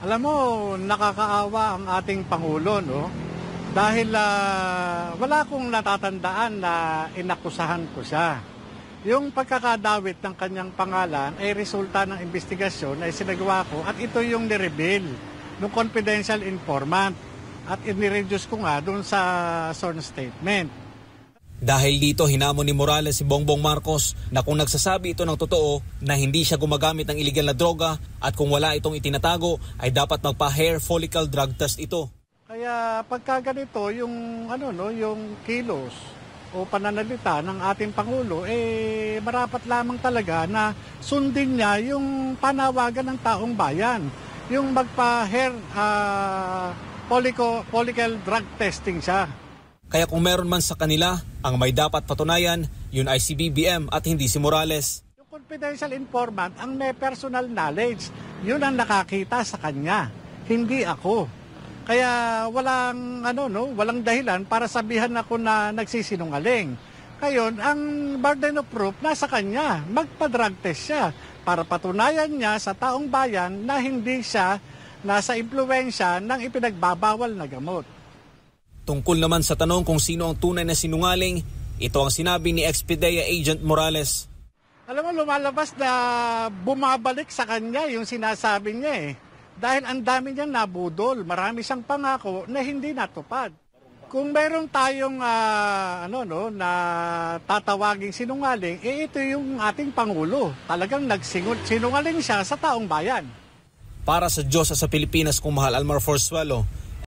Alam mo, nakakaawa ang ating Pangulo, no? Dahil wala akong natatandaan na inakusahan ko siya. Yung pagkakadawit ng kanyang pangalan ay resulta ng investigasyon ay sinagawa ko at ito yung nireveal ng confidential informant at inireduce ko nga doon sa sworn statement. Dahil dito hinamon ni Morales si Bongbong Marcos na kung nagsasabi ito ng totoo na hindi siya gumagamit ng iligal na droga at kung wala itong itinatago ay dapat magpa-hair follicle drug test ito. Kaya pagka ganito yung yung kilos o pananalita ng ating Pangulo marapat lamang talaga na sundin niya yung panawagan ng taong bayan, yung magpa-hair follicle drug testing siya. Kaya kung meron man sa kanila, ang may dapat patunayan, yun ay si BBM at hindi si Morales. Yung confidential informant, ang may personal knowledge, yun ang nakakita sa kanya, hindi ako. Kaya walang dahilan para sabihan ako na nagsisinungaling. Ngayon, ang burden of proof nasa kanya, magpa-drug test siya para patunayan niya sa taong bayan na hindi siya nasa impluwensya ng ipinagbabawal na gamot. Tungkol naman sa tanong kung sino ang tunay na sinungaling, ito ang sinabi ni ex-PDEA Agent Morales. Alam mo, lumalabas na bumabalik sa kanya yung sinasabi niya Dahil ang dami niyang nabudol, marami siyang pangako na hindi natupad. Kung meron tayong na tatawaging sinungaling, ito yung ating Pangulo. Talagang sinungaling siya sa taong bayan. Para sa Diyos sa Pilipinas kung mahal Almar Forzuelo,